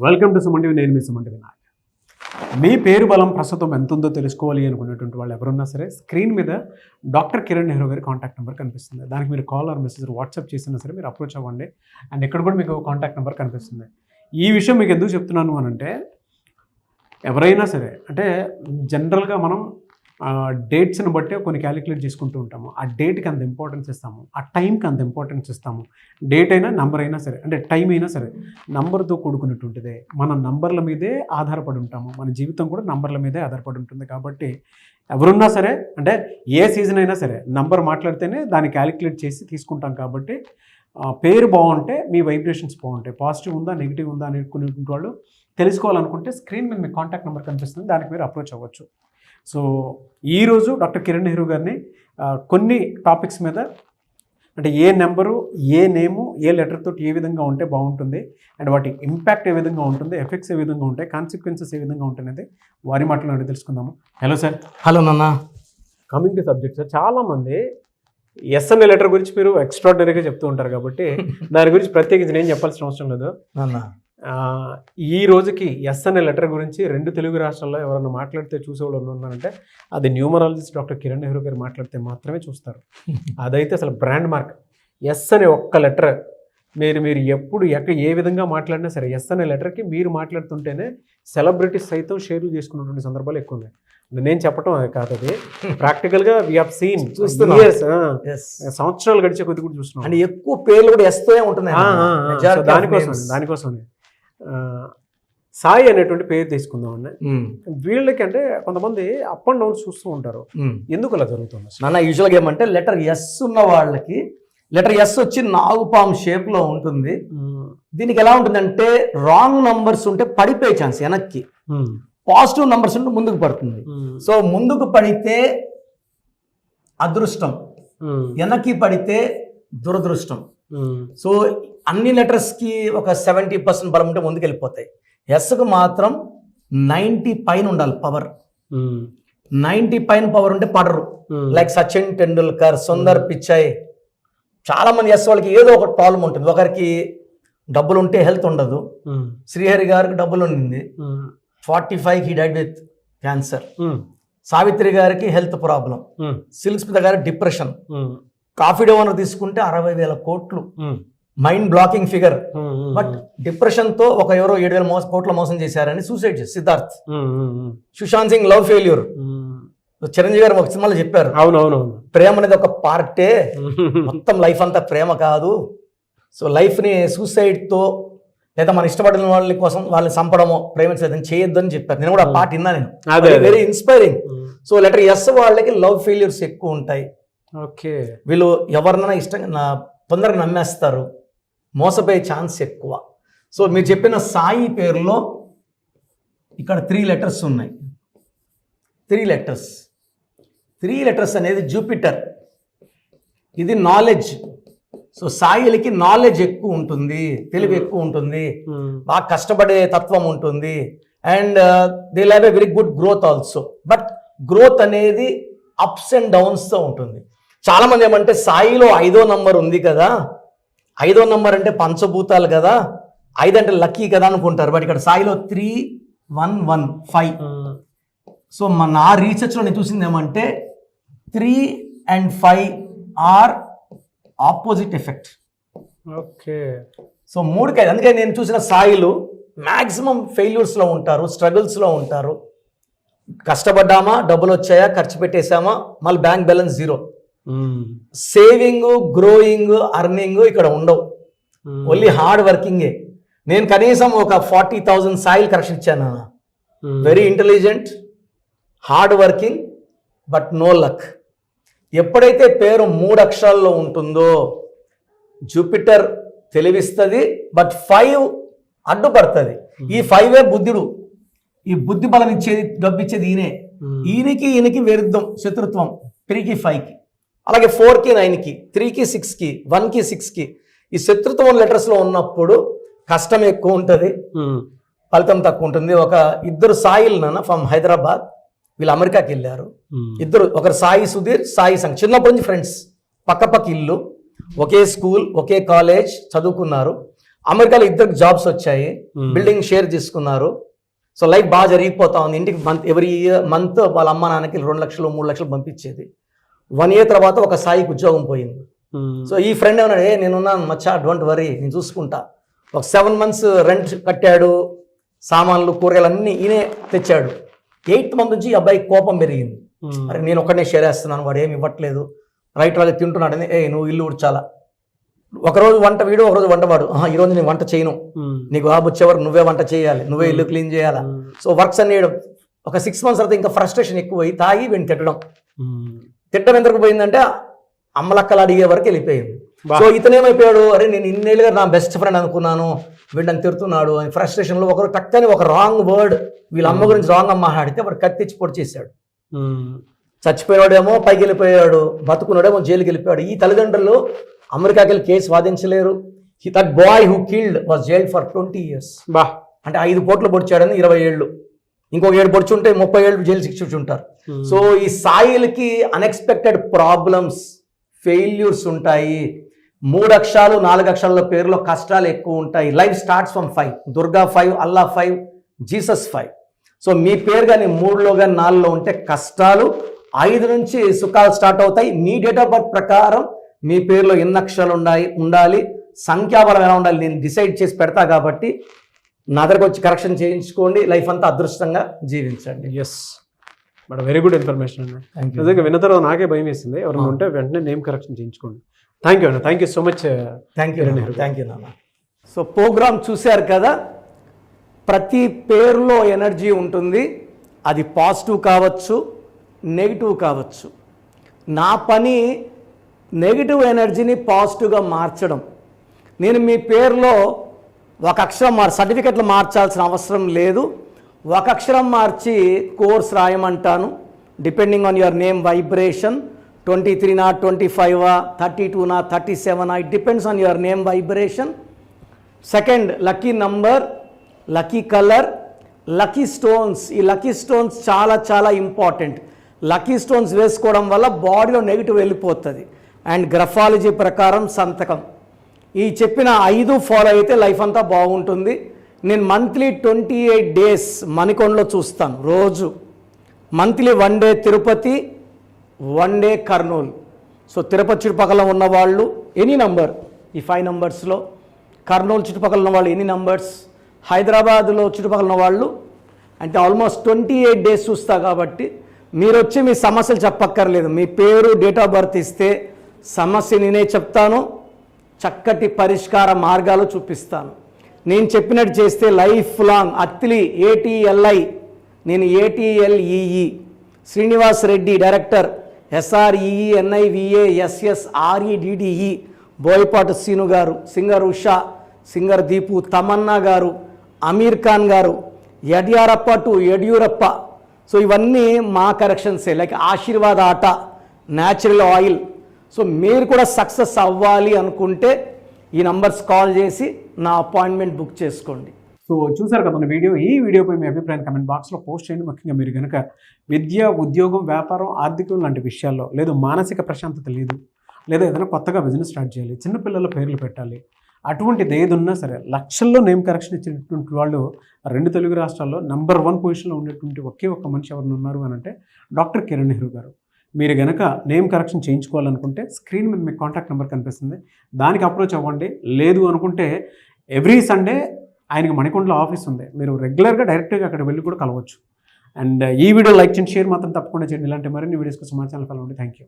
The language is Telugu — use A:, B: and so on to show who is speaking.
A: Welcome to Suman TV. నేను మీ సుమన్ టీవీ నాయక్. మీ పేరు బలం ప్రస్తుతం ఎంత ఉందో తెలుసుకోవాలి అనుకునేటువంటి వాళ్ళు ఎవరున్నా సరే స్క్రీన్ మీద డాక్టర్ కిరణ్ నెహ్రూ గారి కాంటాక్ట్ నెంబర్ కనిపిస్తుంది. దానికి మీరు కాల్ ఆర్ మెసేజ్ వాట్సాప్ చేసినా సరే మీరు అప్రోచ్ అవ్వండి. అండ్ ఇక్కడ కూడా మీకు కాంటాక్ట్ నెంబర్ కనిపిస్తుంది. ఈ విషయం మీకు ఎందుకు చెప్తున్నాను అని అంటే, ఎవరైనా సరే అంటే జనరల్గా మనం డేట్స్ని బట్టి కొన్ని క్యాలిక్యులేట్ చేసుకుంటూ ఉంటాము. ఆ డేట్కి అంత ఇంపార్టెన్స్ ఇస్తాము, ఆ టైంకి అంత ఇంపార్టెన్స్ ఇస్తాము. డేట్ అయినా నంబర్ అయినా సరే, అంటే టైం అయినా సరే నంబర్తో కూడుకున్నటువంటిదే. మన నంబర్ల మీదే ఆధారపడి ఉంటాము. మన జీవితం కూడా నంబర్ల మీదే ఆధారపడి ఉంటుంది. కాబట్టి ఎవరున్నా సరే, అంటే ఏ సీజన్ అయినా సరే నంబర్ మాట్లాడితేనే దాన్ని క్యాలిక్యులేట్ చేసి తీసుకుంటాం. కాబట్టి పేరు బాగుంటే మీ వైబ్రేషన్స్ బాగుంటాయి. పాజిటివ్ ఉందా నెగిటివ్ ఉందా అనుకునేటువంటి వాళ్ళు తెలుసుకోవాలనుకుంటే స్క్రీన్ మీద మీ కాంటాక్ట్ నెంబర్ కనిపిస్తుంది, దానికి మీరు అప్రోచ్ అవ్వచ్చు. సో ఈరోజు డాక్టర్ కిరణ్ నెహ్రూ గారిని కొన్ని టాపిక్స్ మీద, అంటే ఏ నెంబరు, ఏ నేము, ఏ లెటర్ తోటి ఏ విధంగా ఉంటే బాగుంటుంది, అండ్ వాటి ఇంపాక్ట్ ఏ విధంగా ఉంటుంది, ఎఫెక్ట్స్ ఏ విధంగా ఉంటాయి, కాన్సిక్వెన్సెస్ ఏ విధంగా ఉంటాయి అనేది వారి మాటలో అడిగి తెలుసుకుందాము. Hello sir.
B: హలో నాన్న.
A: కమింగ్ టు సబ్జెక్ట్ సార్, చాలామంది ఎస్ అనే లెటర్ గురించి మీరు ఎక్స్ట్రాడినరీగా చెప్తూ ఉంటారు. కాబట్టి దాని గురించి ప్రత్యేకించి నేను చెప్పాల్సిన అవసరం లేదు. ఈ రోజుకి ఎస్ అనే లెటర్ గురించి 2 తెలుగు రాష్ట్రాల్లో ఎవరైనా మాట్లాడితే చూసేవాళ్ళు ఉన్నారంటే అది న్యూమరాలజిస్ట్ డాక్టర్ కిరణ్ నెహ్రూ గారు మాట్లాడితే మాత్రమే చూస్తారు. అదైతే అసలు బ్రాండ్ మార్క్. ఎస్ అనే ఒక్క లెటర్ మీరు ఎప్పుడు ఏ విధంగా మాట్లాడినా సరే ఎస్ అనే లెటర్కి మీరు మాట్లాడుతుంటేనే సెలబ్రిటీస్ సైతం షేర్లు చేసుకున్నటువంటి సందర్భాలు ఎక్కువ ఉన్నాయి. నేను చెప్పటం అది కాదు, అది ప్రాక్టికల్గా వీ హావ్ సీన్. సంవత్సరాలు గడిచే కొద్ది కూడా చూస్తున్నాం.
B: అంటే ఎక్కువ పేర్లు కూడా ఎస్తూనే ఉంటున్నాయి.
A: దానికోసమే సాయి అనేటువంటి పేరు తీసుకుందామండి. వీళ్ళకి అంటే కొంతమంది అప్ అండ్ డౌన్స్ చూస్తూ ఉంటారు. ఎందుకు అలా జరుగుతుంది
B: నాన్న? యూజువల్గా ఏమంటే లెటర్ ఎస్ ఉన్న వాళ్ళకి లెటర్ ఎస్ వచ్చి నాగుపాము షేప్ లో ఉంటుంది. దీనికి ఎలా ఉంటుందంటే రాంగ్ నంబర్స్ ఉంటే పడిపోయే ఛాన్స్ వెనక్కి, పాజిటివ్ నంబర్స్ ఉంటే ముందుకు పడుతుంది. సో ముందుకు పడితే అదృష్టం, వెనక్కి పడితే దురదృష్టం. సో అన్ని లెటర్స్కి ఒక 70% బలం ఉంటే ముందుకు వెళ్ళిపోతాయి. ఎస్కు మాత్రం 90 పైన ఉండాలి పవర్. 90 పైన పవర్ ఉంటే పడరు. లైక్ సచిన్ టెండూల్కర్, సుందర్ పిచాయ్, చాలా మంది ఎస్ వాళ్ళకి ఏదో ఒక ప్రాబ్లం ఉంటుంది. ఒకరికి డబ్బులు ఉంటే హెల్త్ ఉండదు. శ్రీహరి గారికి డబ్బులు ఉండింది, 45 he died with cancer. Savitri గారికి హెల్త్ ప్రాబ్లం. సిల్క్ స్మిత గారికి డిప్రెషన్. కాఫీ డే ఓనర్ తీసుకుంటే 60,000 కోట్లు mind blocking figure. But depression తో ఎవరో 7,000 కోట్ల మోసం చేశారని సూసైడ్ చేసి సిద్ధార్థ్. Sushant Singh love failure. చిరంజీవి గారు ఒక సినిమాలో చెప్పారు,
A: అవునవునవును,
B: ప్రేమ అనేది ఒక పార్టే, మొత్తం లైఫ్ అంతా ప్రేమ కాదు. సో లైఫ్ ని సూసైడ్ తో లేదా మన ఇష్టపడిన వాళ్ళ కోసం వాళ్ళని చంపడమో ప్రేమించలేదని చేయొద్దని చెప్పారు. నేను కూడా ఆ పాట విన్నా. నేను very inspiring. So letter S వాళ్ళకి లవ్ ఫెయిల్యూర్స్ ఎక్కువ ఉంటాయి.
A: ఓకే,
B: వీళ్ళు ఎవరినైనా ఇష్టంగా తొందరగా నమ్మేస్తారు, మోసపోయే ఛాన్స్ ఎక్కువ. సో మీరు చెప్పిన సాయి పేరులో ఇక్కడ 3 లెటర్స్ ఉన్నాయి. 3 లెటర్స్ అనేది జూపిటర్, ఇది నాలెడ్జ్. సో సాయిలకి నాలెడ్జ్ ఎక్కువ ఉంటుంది, తెలివి ఎక్కువ ఉంటుంది, బాగా కష్టపడే తత్వం ఉంటుంది. And they have a very good growth also. But growth అనేది అప్స్ అండ్ డౌన్స్తో ఉంటుంది. చాలా మంది ఏమంటే సాయిలో 5వ నంబర్ ఉంది కదా, 5వ నంబర్ అంటే పంచభూతాలు కదా, 5 అంటే లక్కీ కదా అనుకుంటారు. బట్ ఇక్కడ సాయిలో 3-1-1-5. సో నా రీసెర్చ్లో నేను చూసింది ఏమంటే 3 and 5 are opposite effect.
A: Okay,
B: so 3కి 5. అందుకే నేను చూసిన సాయిలు మ్యాక్సిమం ఫెయిల్యూర్స్లో ఉంటారు, స్ట్రగుల్స్లో ఉంటారు. కష్టపడ్డామా, డబ్బులు వచ్చాయా, ఖర్చు పెట్టేశామా, మళ్ళీ bank balance 0. Saving, growing, earning ఇక్కడ ఉండవు. ఓన్లీ హార్డ్ వర్కింగే. నేను కనీసం ఒక 40,000 సాయిల్ కరెక్షన్ ఇచ్చాను. Very intelligent, hard working, but no luck. ఎప్పుడైతే పేరు 3 అక్షరాల్లో ఉంటుందో జూపిటర్ తెలివిస్తుంది, బట్ 5 అడ్డుపడుతుంది. ఈ 5 బుద్ధుడు, ఈ బుద్ధి బలం ఇచ్చేది, డబ్బు ఇచ్చేది ఈయనకి విరుద్ధం, శత్రుత్వం 3కి 5కి. అలాగే 4కి 9కి, 3కి 6కి, 1కి 6కి ఈ శత్రుత్వం లెటర్స్లో ఉన్నప్పుడు కష్టం ఎక్కువ ఉంటుంది, ఫలితం తక్కువ ఉంటుంది. ఒక 2 సాయిలు నాన్న ఫ్రమ్ హైదరాబాద్, వీళ్ళు అమెరికాకి వెళ్ళారు. 2, ఒకరు సాయి సుధీర్, సాయి సంఘ్, చిన్నప్పటి నుంచి ఫ్రెండ్స్, పక్క ఇల్లు, ఒకే స్కూల్, ఒకే కాలేజ్ చదువుకున్నారు. అమెరికాలో ఇద్దరికి జాబ్స్ వచ్చాయి, బిల్డింగ్ షేర్ చేసుకున్నారు. సో లైఫ్ బాగా జరిగిపోతా ఉంది. ఇంటికి ఎవ్రీ మంత్ వాళ్ళ అమ్మ నాన్నకి 2 లక్షలు 3 లక్షలు పంపించేది. 1 year తర్వాత ఒక సాయికి ఉద్యోగం పోయింది. సో ఈ ఫ్రెండ్ ఏమన్నాడు, నేనున్నాను మచ్చా, డోంట్ వరీ, నేను చూసుకుంటా. ఒక 7 months రెంట్ కట్టాడు, సామాన్లు కూరగాయలు అన్నీ ఈయనే తెచ్చాడు. 8th month నుంచి ఈ అబ్బాయి కోపం పెరిగింది. అరే నేను ఒక్కడనే షేర్ చేస్తున్నాను, వాడు ఏమి ఇవ్వట్లేదు, రైట్ వాళ్ళకి తింటున్నాడు అని. నువ్వు ఇల్లు ఉడ్చాలా, ఒకరోజు వంట వీడు, ఒకరోజు వంట వాడు. ఈరోజు నేను వంట చేయను, నీకు బాబు వచ్చేవరకు నువ్వే వంట చేయాలి, నువ్వే ఇల్లు క్లీన్ చేయాలా. సో వర్క్స్ అన్ని ఒక 6 months తర్వాత ఇంకా ఫ్రస్ట్రేషన్ ఎక్కువ అయ్యి తాగి వీడిని తిట్టడం ఎంతకు పోయిందంటే అమ్మలక్కలు అడిగే వరకు వెళ్ళిపోయింది. సో ఇతనేమైపోయాడు, అరే నేను ఇన్నేళ్ళుగా నా బెస్ట్ ఫ్రెండ్ అనుకున్నాను, వీళ్ళని తిడుతున్నాడు అని ఫ్రస్ట్రేషన్లో ఒకరు టక్కని ఒక రాంగ్ వర్డ్ వీళ్ళ అమ్మ గురించి రాంగ్ అమ్మ ఆడితే వాడు కత్తిచ్చి పొడి చేశాడు. చచ్చిపోయాడేమో పైకి వెళ్ళిపోయాడు, బతుకున్నాడేమో జైలుకి వెళ్ళిపోయాడు. ఈ తల్లిదండ్రులు అమెరికాకి వెళ్ళి కేసు వాదించలేరు. That boy who killed was jailed for 20 years. అంటే 5 పోట్లు పొడిచాడని 20 ఏళ్ళు, ఇంకొక 7 పొడిచి ఉంటే 30 ఏళ్ళు జైలు శిక్ష ఉంటారు. సో ఈ సాయిల్కి అన్ఎక్స్పెక్టెడ్ ప్రాబ్లమ్స్, ఫెయిల్యూర్స్ ఉంటాయి. 3 అక్షరాలు 4 అక్షరాల పేరులో కష్టాలు ఎక్కువ ఉంటాయి. Life starts from 5, Durga 5, Allah 5, Jesus 5. So మీ పేరు కానీ 3లో కానీ 4లో ఉంటే కష్టాలు, 5 నుంచి సుఖాలు స్టార్ట్ అవుతాయి. మీ డేట్ ఆఫ్ బర్త్ ప్రకారం మీ పేరులో ఎన్ని అక్షరాలు ఉండాలి, సంఖ్యాబలం ఎలా ఉండాలి నేను డిసైడ్ చేసి పెడతా. కాబట్టి నా దగ్గరకు వచ్చి కరెక్షన్ చేయించుకోండి, లైఫ్ అంతా అదృష్టంగా జీవించండి.
A: Yes, but very good information అండి. నిజంగా విన్న తర్వాత నాకే భయం వేసింది. ఎవరైనా ఉంటే వెంటనే నేమ్ కరెక్షన్ చేయించుకోండి. థ్యాంక్ యూ అన్న, thank you so much.
B: Thank you నాన్న. సో ప్రోగ్రామ్ చూశారు కదా, ప్రతి పేరులో ఎనర్జీ ఉంటుంది. అది పాజిటివ్ కావచ్చు, నెగిటివ్ కావచ్చు. నా పని నెగిటివ్ ఎనర్జీని పాజిటివ్గా మార్చడం. నేను మీ పేరులో ఒక అక్షరం సర్టిఫికెట్లు మార్చాల్సిన అవసరం లేదు. ఒక అక్షరం మార్చి కోర్స్ రాయమంటాను. Depending on your name vibration, 23 25 32 37 it depends on your name vibration. Second, lucky number, lucky colour, lucky stones. ఈ లక్కీ స్టోన్స్ చాలా చాలా ఇంపార్టెంట్. లక్కీ స్టోన్స్ వేసుకోవడం వల్ల బాడీలో నెగిటివ్ వెళ్ళిపోతుంది. అండ్ గ్రఫాలజీ ప్రకారం సంతకం. ఈ చెప్పిన 5 ఫాలో అయితే లైఫ్ అంతా బాగుంటుంది. నేను మంత్లీ 28 days మణికొండలో చూస్తాను రోజు. Monthly 1 day Tirupati, 1 day Kurnool. So Tirupati చుట్టుపక్కల ఉన్న వాళ్ళు ఎనీ నంబర్, ఈ 5 numbers-లో, కర్నూలు చుట్టుపక్కల ఉన్న వాళ్ళు ఎనీ నంబర్స్, హైదరాబాద్లో చుట్టుపక్కల ఉన్న వాళ్ళు అంటే ఆల్మోస్ట్ 28 days చూస్తా. కాబట్టి మీరు వచ్చి మీ సమస్యలు చెప్పక్కర్లేదు, మీ పేరు డేట్ ఆఫ్ బర్త్ ఇస్తే సమస్య నేనే చెప్తాను, చక్కటి పరిష్కార మార్గాలు చూపిస్తాను. నేను చెప్పినట్టు చేస్తే లైఫ్ లాంగ్. అత్తిలి ATLI, నేను ATLEE, Srinivas Reddy director, SREENIVASSREDDE, Boyapati Seenu garu, singer Usha, singer Deepu, Tamanna garu, Aamir Khan గారు, యడ్యారప్ప టు యడ్యూరప్ప. సో ఇవన్నీ మా కరెక్షన్సే. లైక్ ఆశీర్వాద్ ఆట, న్యాచురల్ ఆయిల్. సో మీరు కూడా సక్సెస్ అవ్వాలి అనుకుంటే ఈ నంబర్స్ కాల్ చేసి నా అపాయింట్మెంట్ బుక్ చేసుకోండి.
A: సో చూసారు కదా మన వీడియో. ఈ వీడియోపై మీ అభిప్రాయం కమెంట్ బాక్స్లో పోస్ట్ చేయండి. ముఖ్యంగా మీరు కనుక విద్య, ఉద్యోగం, వ్యాపారం, ఆర్థికం లాంటి విషయాల్లో, లేదు మానసిక ప్రశాంతత లేదు, లేదా ఏదైనా కొత్తగా బిజినెస్ స్టార్ట్ చేయాలి, చిన్నపిల్లల పేర్లు పెట్టాలి, అటువంటిది ఏది ఉన్నా సరే లక్షల్లో నేమ్ కరెక్షన్ ఇచ్చినటువంటి వాళ్ళు 2 తెలుగు రాష్ట్రాల్లో నెంబర్ 1 పొజిషన్లో ఉండేటువంటి ఒకే ఒక్క మనిషి ఎవరు ఉన్నారు అని అంటే డాక్టర్ కిరణ్ నెహ్రూ గారు. మీరు కనుక నేమ్ కరెక్షన్ చేయించుకోవాలనుకుంటే స్క్రీన్ మీద మీకు కాంటాక్ట్ నెంబర్ కనిపిస్తుంది, దానికి అప్రోచ్ అవ్వండి. లేదు అనుకుంటే ఎవ్రీ సండే ఆయనకి మణికొండలో ఆఫీస్ ఉంది, మీరు రెగ్యులర్గా డైరెక్ట్గా అక్కడ వెళ్ళి కూడా కలవచ్చు. అండ్ ఈ వీడియో లైక్ చేయండి, షేర్ మాత్రం తప్పకుండా చేయండి. ఇలాంటి మరిన్ని వీడియోస్ కోసం మా ఛానల్ ఫాలో అవ్వండి. Thank you.